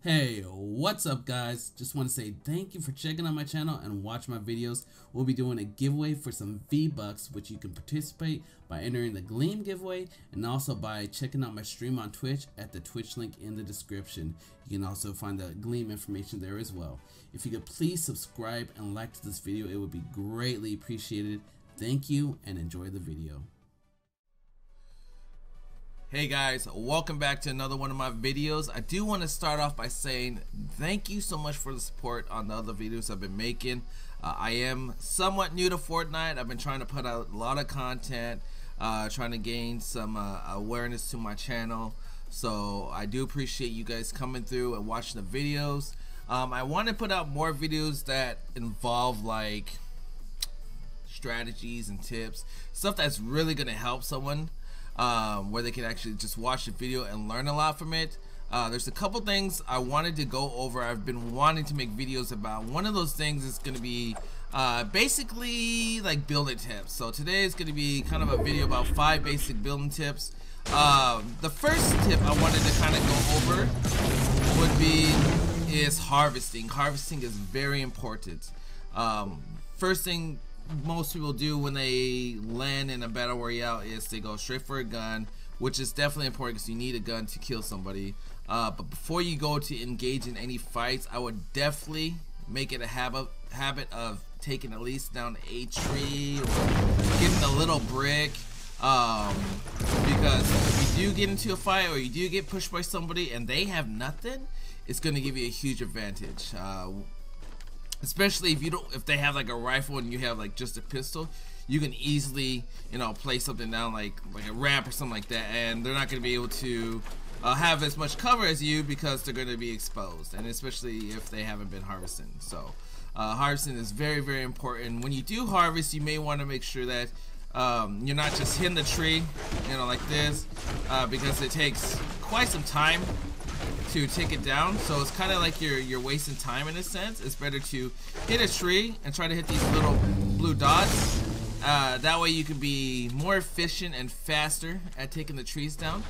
Hey, what's up guys? Just want to say thank you for checking out my channel and watch my videos. We'll be doing a giveaway for some V-Bucks, which you can participate by entering the Gleam giveaway and also by checking out my stream on Twitch at the Twitch link in the description. You can also find the Gleam information there as well. If you could please subscribe and like this video, it would be greatly appreciated. Thank you and enjoy the video. Hey guys, welcome back to another one of my videos. I do want to start off by saying thank you so much for the support on the other videos I've been making. I am somewhat new to Fortnite. I've been trying to put out a lot of content, trying to gain some awareness to my channel. So I do appreciate you guys coming through and watching the videos. I want to put out more videos that involve like strategies and tips, stuff that's really going to help someone. Where they can actually just watch the video and learn a lot from it. There's a couple things I wanted to go over. I've been wanting to make videos about. One of those things is going to be basically like building tips. So today is going to be kind of a video about 5 basic building tips. The first tip I wanted to kind of go over would be harvesting. Harvesting is very important. First thing most people do when they land in a battle royale is they go straight for a gun, which is definitely important because you need a gun to kill somebody. But before you go to engage in any fights, I would definitely make it a habit of taking at least down a tree or getting a little brick, because if you do get into a fight or you do get pushed by somebody and they have nothing, it's going to give you a huge advantage. Especially if they have like a rifle and you have like just a pistol, you can easily, place something down like a ramp or something like that, and they're not going to be able to have as much cover as you because they're going to be exposed, and especially if they haven't been harvesting. So harvesting is very, very important. When you do harvest, you may want to make sure that you're not just hitting the tree, like this, because it takes quite some time to take it down, so it's kind of like you're wasting time in a sense. It's better to hit a tree and try to hit these little blue dots. That way you can be more efficient and faster at taking the trees down,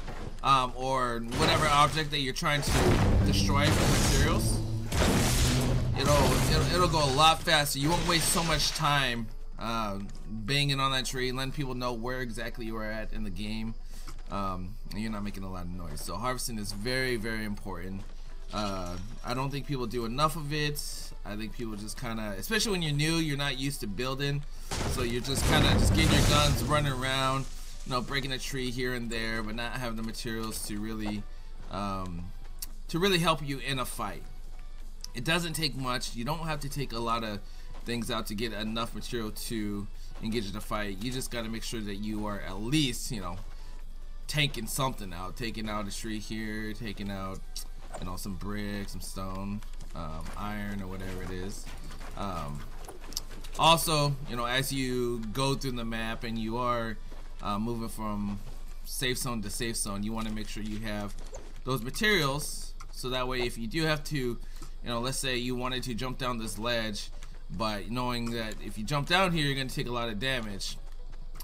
or whatever object that you're trying to destroy for materials. It'll go a lot faster. You won't waste so much time banging on that tree and letting people know where exactly you are at in the game. And you're not making a lot of noise. So harvesting is very, very important. I don't think people do enough of it. I think people just kind of, especially when you're new, you're not used to building, so you're just kind of just getting your guns, running around, breaking a tree here and there, but not having the materials to really help you in a fight. It doesn't take much. You don't have to take a lot of things out to get enough material to engage in a fight. You just got to make sure that you are at least, taking something out, taking out a tree here, taking out, some bricks, some stone, iron, or whatever it is. Also, as you go through the map and you are moving from safe zone to safe zone, you want to make sure you have those materials, so that way if you do have to, let's say you wanted to jump down this ledge, but knowing that if you jump down here you're going to take a lot of damage.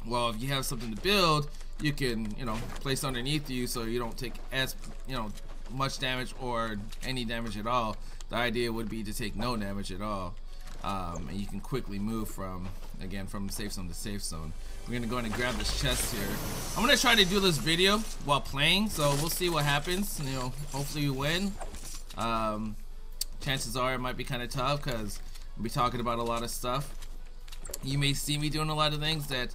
Well, if you have something to build, you can, place underneath you so you don't take as, much damage or any damage at all. The idea would be to take no damage at all, and you can quickly move from safe zone to safe zone. We're gonna go ahead and grab this chest here. I'm gonna try to do this video while playing, so we'll see what happens. Hopefully we win. Chances are it might be kind of tough because I'll be talking about a lot of stuff. You may see me doing a lot of things that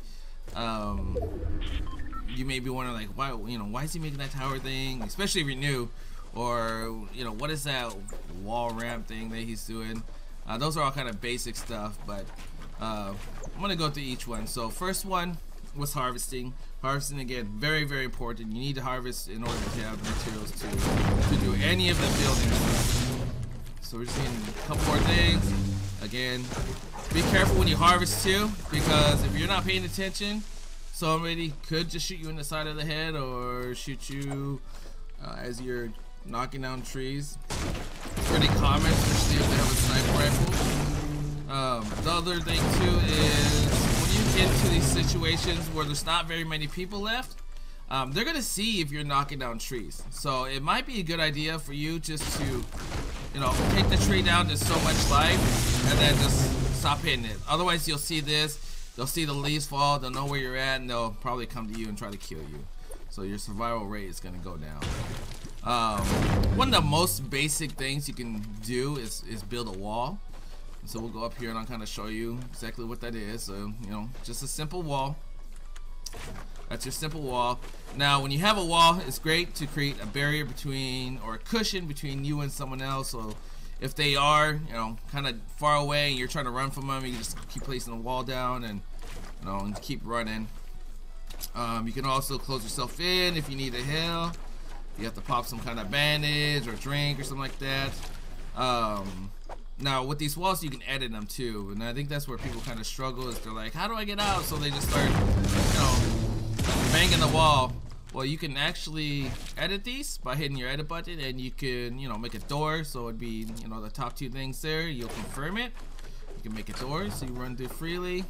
you may be wondering, like, why is he making that tower thing, especially if you're new, or what is that wall ramp thing that he's doing. Those are all kind of basic stuff, but I'm gonna go through each one. So first one was harvesting. Harvesting, again, very, very important. You need to harvest in order to have the materials to do any of the building. So we're just getting a couple more things. Again, be careful when you harvest too, because if you're not paying attention, somebody could just shoot you in the side of the head or shoot you as you're knocking down trees. It's pretty common, especially if they have a sniper rifle. The other thing too is when you get into these situations where there's not very many people left, they're gonna see if you're knocking down trees. So it might be a good idea for you just to, you know, take the tree down to so much life and then just stop hitting it. Otherwise you'll see this, they'll see the leaves fall, they'll know where you're at, and they'll probably come to you and try to kill you. So your survival rate is gonna go down. One of the most basic things you can do is build a wall. So we'll go up here and I'll kind of show you exactly what that is. So, you know, just a simple wall. That's your simple wall. Now, when you have a wall, it's great to create a barrier between, or a cushion between you and someone else. So if they are, you know, kind of far away and you're trying to run from them, you just keep placing the wall down and, you know, and keep running. You can also close yourself in if you need a heal. You have to pop some kind of bandage or drink or something like that. Now with these walls you can edit them too, and I think that's where people kind of struggle, is they're like, how do I get out? So they just start, you know, banging the wall. Well, you can actually edit these by hitting your edit button, and you can, you know, make a door. So it'd be, you know, the top two things there, you'll confirm it. You can make a door so you run through freely.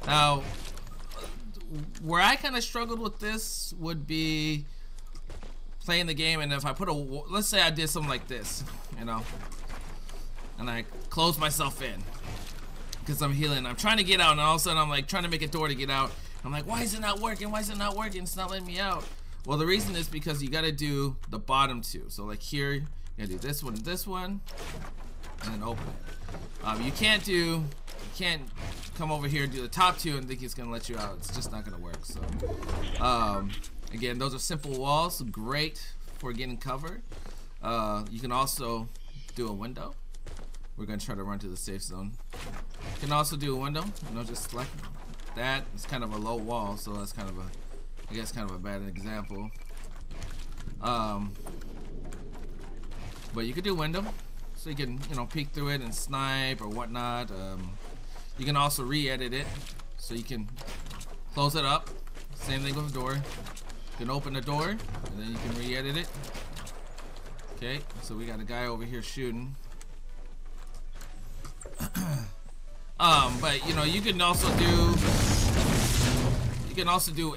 Now where I kind of struggled with this would be playing the game, and if I put a, let's say I did something like this, you know, and I close myself in because I'm healing, I'm trying to get out, and all of a sudden I'm like trying to make a door to get out. I'm like, why is it not working? Why is it not working? It's not letting me out. Well, the reason is because you got to do the bottom two. So like here, you gotta do this one and this one, and then open it. You can't come over here and do the top two and think it's gonna let you out. It's just not gonna work. So again, those are simple walls, great for getting cover. You can also do a window. We're gonna try to run to the safe zone. You can also do a window, you know, just like that. It's kind of a low wall, so that's kind of a, I guess, kind of a bad example. But you could do a window, so you can, you know, peek through it and snipe or whatnot. You can also re-edit it, so you can close it up. Same thing with the door. You can open the door, and then you can re-edit it. Okay, so we got a guy over here shooting. But you know, you can also do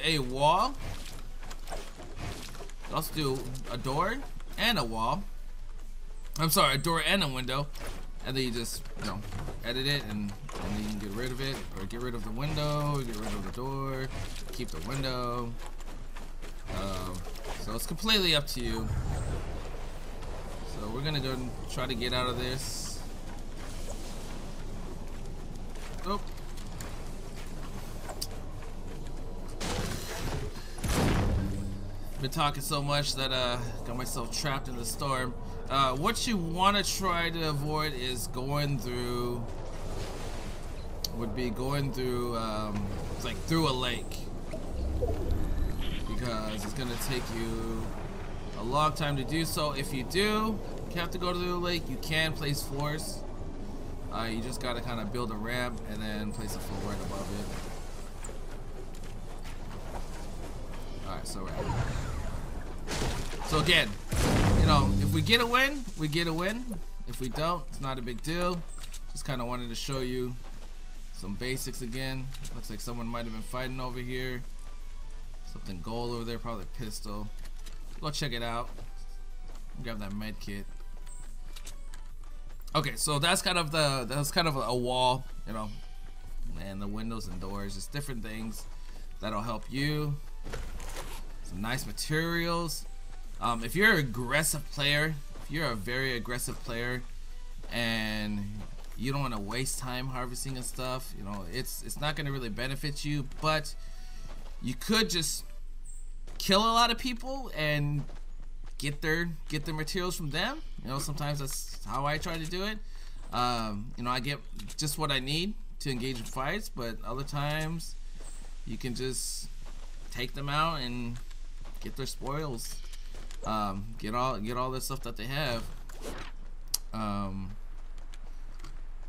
a wall. You also do a door and a wall. I'm sorry, a door and a window, and then you just, you know, edit it, and then you can get rid of it, or get rid of the window, get rid of the door, keep the window. So it's completely up to you. So we're gonna go and try to get out of this. Oh. Been talking so much that got myself trapped in the storm. What you want to try to avoid is going through, like through a lake, because it's gonna take you a long time to do so. If you do, you have to go to the lake, you can place floors. You just gotta kind of build a ramp and then place a floor right above it. Alright, so so again, you know, if we get a win, we get a win. If we don't, it's not a big deal. Just kind of wanted to show you some basics again. Looks like someone might have been fighting over here. Something gold over there, probably a pistol. Go check it out. Grab that med kit. Okay, so that's kind of a wall, you know, and the windows and doors, just different things that'll help you. Some nice materials. If you're an aggressive player, if you're a very aggressive player, and you don't want to waste time harvesting and stuff, you know, it's not going to really benefit you, but you could just kill a lot of people and get their materials from them. You know, sometimes that's how I try to do it. You know, I get just what I need to engage in fights, but other times you can just take them out and get their spoils. Get all the stuff that they have.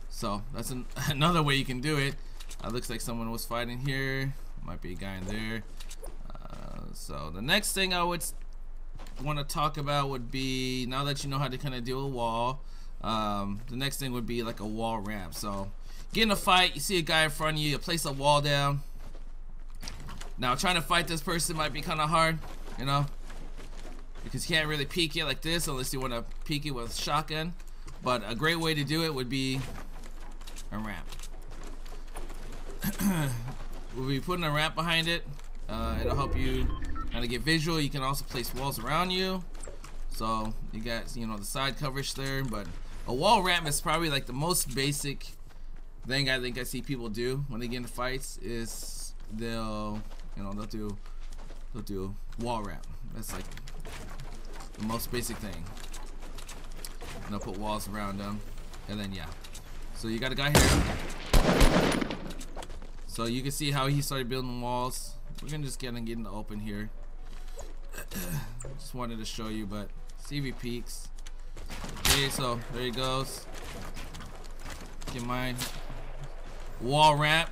So that's another way you can do it. Looks like someone was fighting here. Might be a guy in there. So the next thing I would want to talk about would be, now that you know how to kind of do a wall, the next thing would be like a wall ramp. So get in a fight, you see a guy in front of you, you place a wall down, Now trying to fight this person might be kind of hard, you know, because you can't really peek it like this unless you want to peek it with shotgun. But a great way to do it would be a ramp. We'll be putting a ramp behind it. It'll help you kind of get visual. You can also place walls around you, so you got, you know, the side coverage there. But a wall ramp is probably like the most basic thing I think I see people do when they get into fights. Is they'll do wall ramp. That's like the most basic thing. And they'll put walls around them, and then yeah. So you got a guy here. So you can see how he started building walls. We're gonna just get in the open here. Just wanted to show you, but see if he peeks. Okay, so there he goes. Get mine. Wall ramp.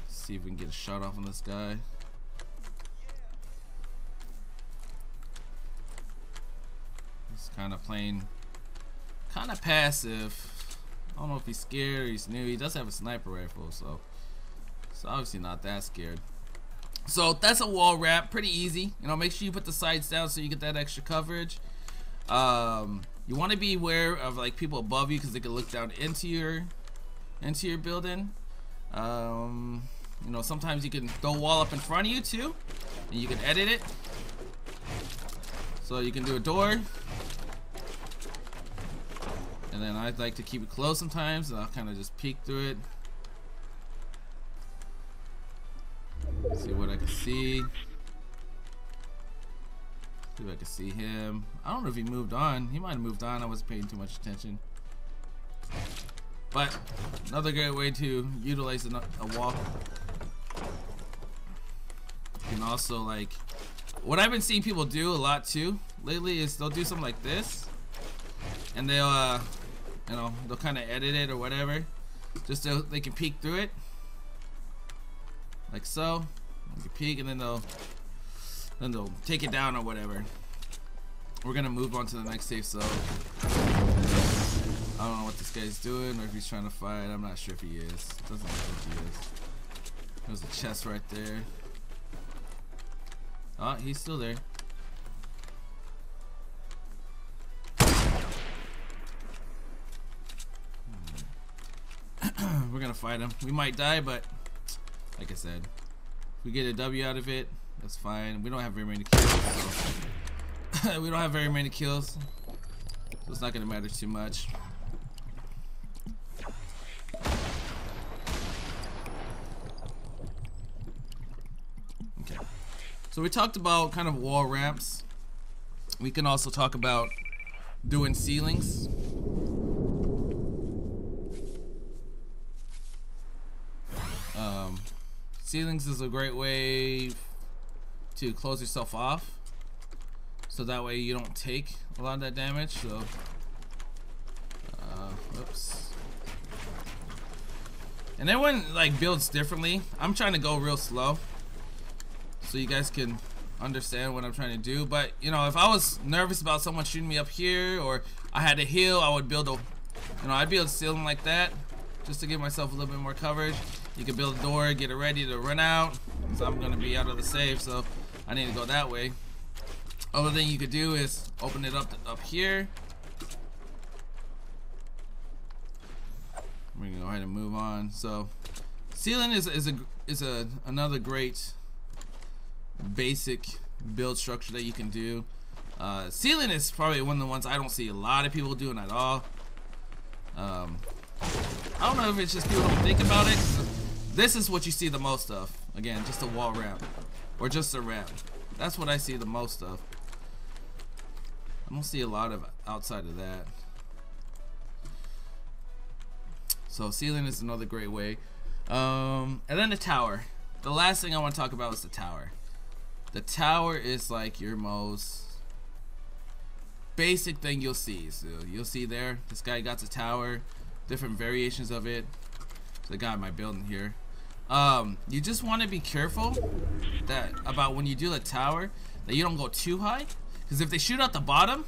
See if we can get a shot off on this guy. He's kind of playing, kind of passive. I don't know if he's scared or he's new. He does have a sniper rifle, so it's obviously not that scared. So that's a wall wrap, pretty easy. You know, make sure you put the sides down so you get that extra coverage. You want to be aware of like people above you because they can look down into your building. You know, sometimes you can throw a wall up in front of you too, and you can edit it. So you can do a door. And then I'd like to keep it closed sometimes, and I'll kind of just peek through it. See what I can see. See if I can see him. I don't know if he moved on. He might have moved on. I wasn't paying too much attention. But another great way to utilize a wall. You can also, like, what I've been seeing people do a lot too lately is they'll do something like this, and they'll you know, they'll kind of edit it or whatever, just so they can peek through it, like so. You can peek, and then they'll take it down or whatever. We're gonna move on to the next safe zone. I don't know what this guy's doing or if he's trying to fight. I'm not sure if he is. Doesn't look like he is. There's a chest right there. Oh, he's still there. We're gonna fight him. We might die, but like I said, if we get a W out of it, that's fine. We don't have very many kills, so we don't have very many kills, so it's not gonna matter too much. Okay, so we talked about kind of wall ramps. We can also talk about doing ceilings. Ceilings is a great way to close yourself off, so that way you don't take a lot of that damage. So, whoops. And everyone like builds differently. I'm trying to go real slow, so you guys can understand what I'm trying to do. But you know, if I was nervous about someone shooting me up here, or I had a heal, I would build a, you know, I'd build a ceiling like that, just to give myself a little bit more coverage. You can build a door, get it ready to run out. So I'm gonna be out of the safe, so I need to go that way. Other thing you could do is open it up here. We're gonna go ahead and move on. So ceiling is another great basic build structure that you can do. Ceiling is probably one of the ones I don't see a lot of people doing at all. I don't know if it's just people don't think about it. This is what you see the most of. Again, just a wall ramp, or just a ramp. That's what I see the most of. I don't see a lot of outside of that. So ceiling is another great way. And then the tower. The last thing I want to talk about is the tower. The tower is like your most basic thing you'll see. So you'll see there, this guy got the tower, different variations of it. The guy in my building here. You just want to be careful that about when you do the tower that you don't go too high, because if they shoot out the bottom,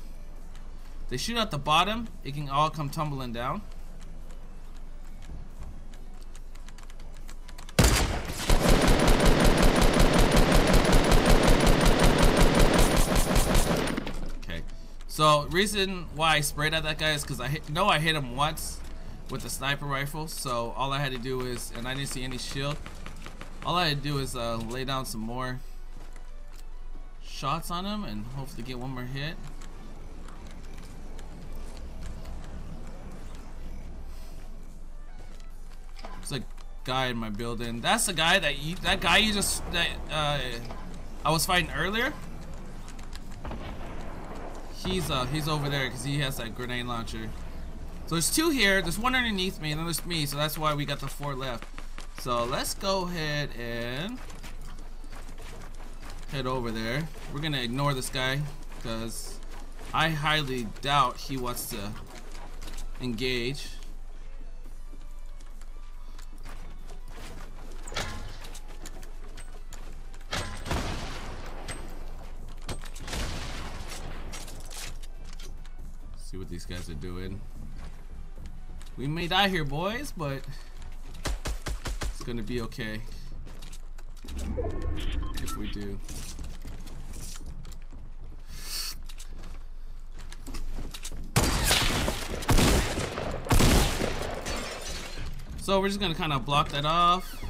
it can all come tumbling down. So reason why I sprayed at that guy is because I hit him once with the sniper rifle. So all I had to do is, and I didn't see any shield. All I had to do is lay down some more shots on him and hopefully get one more hit. There's a guy in my building. That's the guy that I was fighting earlier. He's over there because he has that grenade launcher. So there's 2 here. There's 1 underneath me, and then there's me. So that's why we got the 4 left. So let's go ahead and head over there. We're gonna ignore this guy because I highly doubt he wants to engage. See what these guys are doing. We may die here, boys, but it's gonna be okay if we do. So we're just gonna kind of block that off.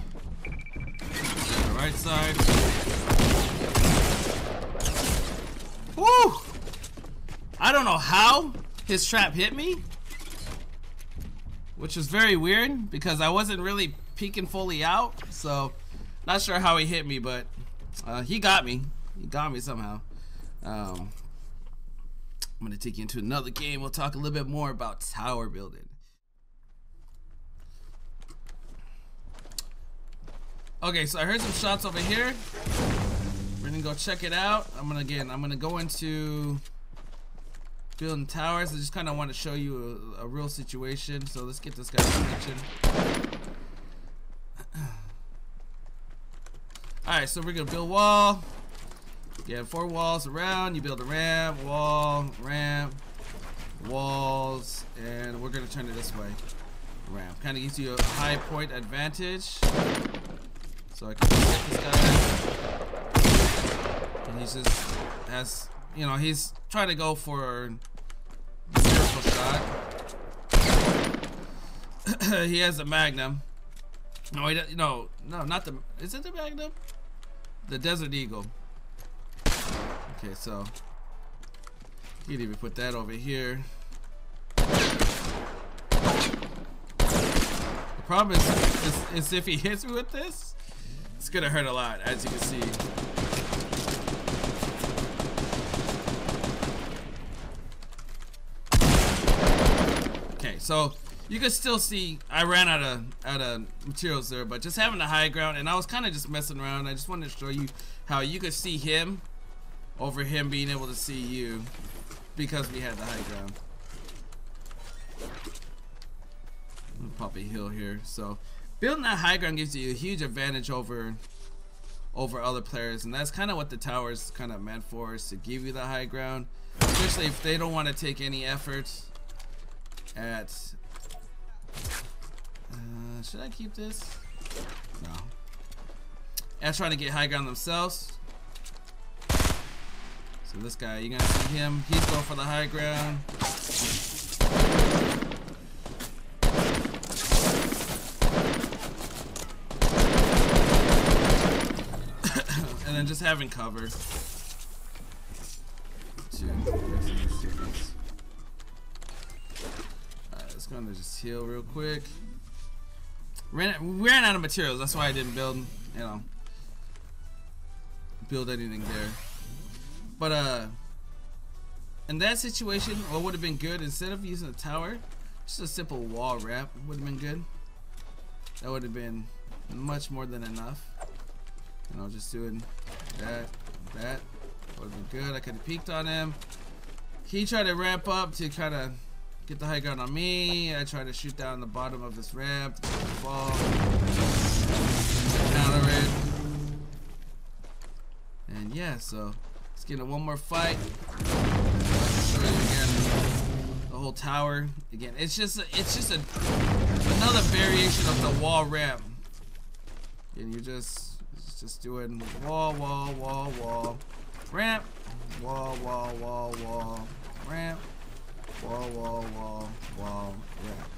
The right side. Woo! I don't know how his trap hit me, which was very weird because I wasn't really peeking fully out. So not sure how he hit me, but he got me. He got me somehow. I'm gonna take you into another game. We'll talk a little bit more about tower building. Okay, so I heard some shots over here. We're gonna go check it out. I'm gonna go into building towers. I just kind of want to show you a real situation. So let's get this guy's attention. Alright, so we're gonna build wall. You have 4 walls around. You build a ramp, wall, ramp, walls, and we're gonna turn it this way. Ramp kind of gives you a high point advantage. So I can get this guy, and he's just he's trying to go for the miracle shot. He has a magnum. No, not the. Is it the magnum? The Desert Eagle. Okay, so you can even put that over here. The problem is if he hits me with this, it's gonna hurt a lot, as you can see. Okay, so you can still see I ran out of materials there, but just having the high ground, and I was kind of just messing around. I just wanted to show you how you could see him over him being able to see you because we had the high ground. I'm gonna pop a hill here. So building that high ground gives you a huge advantage over other players, and that's kind of what the tower is kind of meant for, is to give you the high ground, especially if they don't want to take any effort at should I keep this? No. At trying to get high ground themselves. So this guy, you're gonna see him, he's going for the high ground. And then just having cover. Alright, let's go and just heal real quick. We ran out of materials, that's why I didn't build anything there. But in that situation, what would have been good, instead of using a tower, just a simple wall ramp would have been good. That would have been much more than enough. Just doing that would have been good. I could have peeked on him. He tried to ramp up to kind of get the high ground on me. I tried to shoot down the bottom of this ramp to fall, counter it, and yeah. So let's get in one more fight. I'll show you again the whole tower again. It's just another variation of the wall ramp, and you just doing wall, ramp, wall, ramp, Wall, wall, wall, wall, ramp.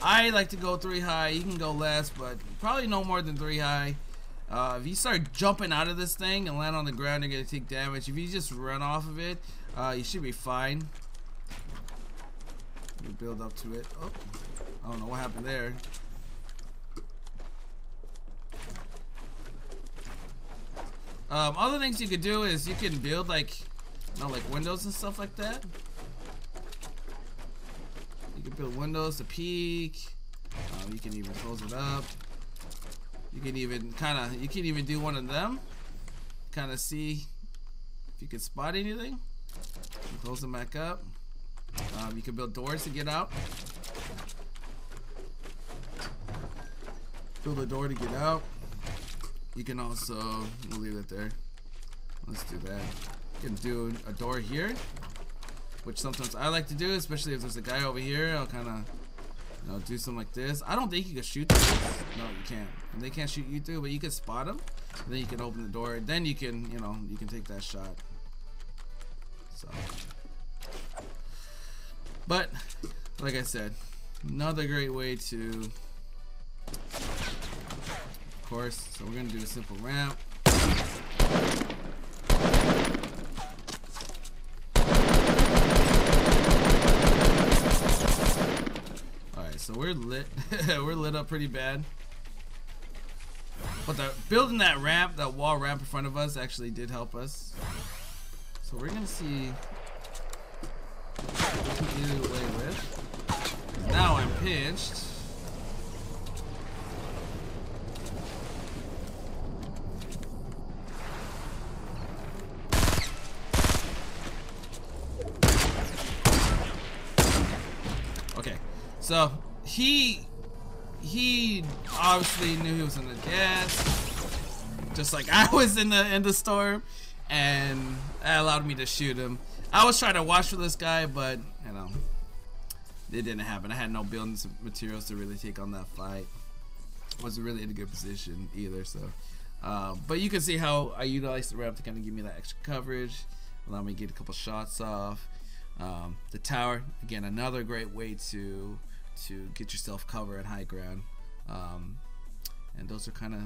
I like to go 3 high. You can go less, but probably no more than 3 high. If you start jumping out of this thing and land on the ground, you're gonna take damage. If you just run off of it, you should be fine. You build up to it. Oh, I don't know what happened there. Other things you could do is you can build like, you know, like windows and stuff like that. You can build windows to peek. You can even close it up. You can even do one of them. Kind of see if you can spot anything. Close them back up. You can build doors to get out. Build a door to get out. You can also, we'll leave it there. Let's do that. You can do a door here, which sometimes I like to do, especially if there's a guy over here. I'll kind of, you know, do something like this. I don't think you can shoot through this. No, you can't. And they can't shoot you through, but you can spot them. And then you can open the door. And then you can, you know, you can take that shot. So, but like I said, another great way to, of course. So we're gonna do a simple ramp. So we're lit. We're lit up pretty bad. But building that ramp, that wall ramp in front of us, actually did help us. So we're gonna see what we can get away with. Now I'm pinched. Okay, so he obviously knew he was in the gas, just like I was in the storm, and that allowed me to shoot him. I was trying to watch for this guy, but you know, it didn't happen. I had no building materials to really take on that fight. Wasn't really in a good position either. So, but you can see how I utilized the ramp to kind of give me that extra coverage, allow me to get a couple shots off. The tower, again, another great way to get yourself cover at high ground. And those are kind of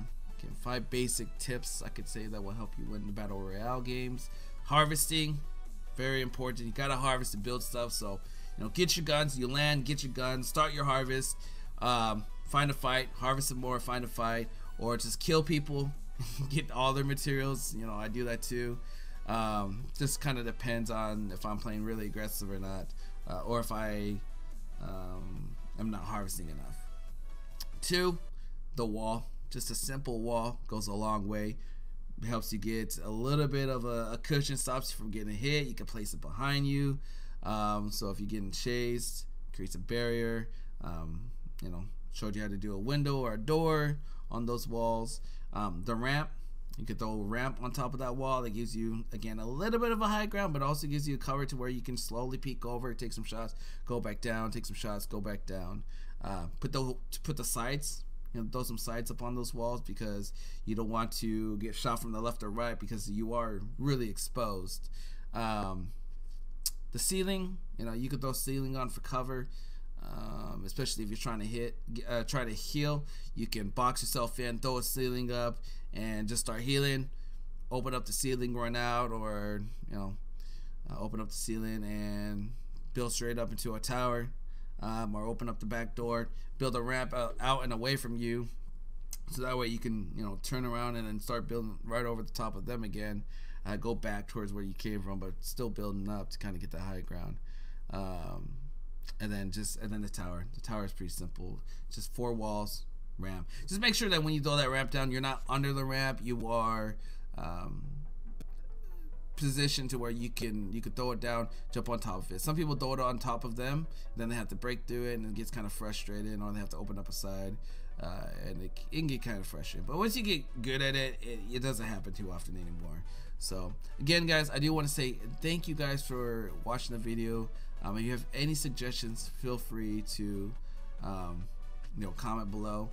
5 basic tips I could say that will help you win the battle royale games. Harvesting, very important. You gotta harvest to build stuff. So, you know, get your guns. You land, get your guns, start your harvest. Find a fight, harvest some more, find a fight, or just kill people, get all their materials. You know, I do that too. Just kind of depends on if I'm playing really aggressive or not, or if I am not harvesting enough. 2, the wall. Just a simple wall goes a long way. It helps you get a little bit of a cushion, stops you from getting hit. You can place it behind you. So if you're getting chased, creates a barrier. You know, showed you how to do a window or a door on those walls. The ramp. You could throw a ramp on top of that wall that gives you, again, a little bit of a high ground, but also gives you a cover to where you can slowly peek over, take some shots, go back down, take some shots, go back down. Put the sides, you know, throw some sides up on those walls because you don't want to get shot from the left or right because you are really exposed. The ceiling, you know, you could throw ceiling on for cover. Especially if you're trying to try to heal, you can box yourself in, throw a ceiling up, and just start healing. Open up the ceiling, run out, or you know, open up the ceiling and build straight up into a tower, or open up the back door, build a ramp out and away from you, so that way you can, you know, turn around and then start building right over the top of them again. Go back towards where you came from, but still building up to kind of get the high ground. And then the tower. The tower is pretty simple. Just 4 walls, ramp. Just make sure that when you throw that ramp down, you're not under the ramp. You are positioned to where you can throw it down, jump on top of it. Some people throw it on top of them, then they have to break through it, and it gets kind of frustrating, or they have to open up a side, and it can get kind of frustrating. But once you get good at it, it doesn't happen too often anymore. So again, guys, I do want to say thank you guys for watching the video. If you have any suggestions, feel free to you know, comment below.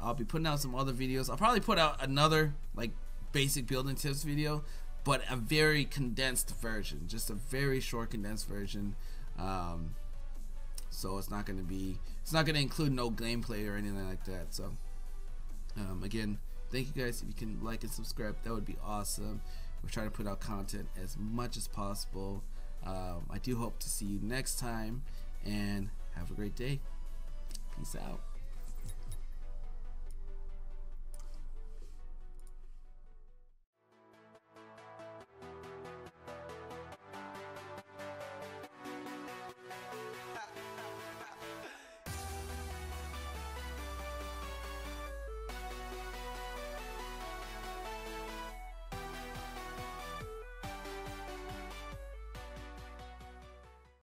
I'll be putting out some other videos. I'll probably put out another like basic building tips video, but a very condensed version, just a very short condensed version. So it's not going to include no gameplay or anything like that. So again, thank you guys. If you can like and subscribe, that would be awesome. We're trying to put out content as much as possible. I do hope to see you next time, and have a great day. Peace out.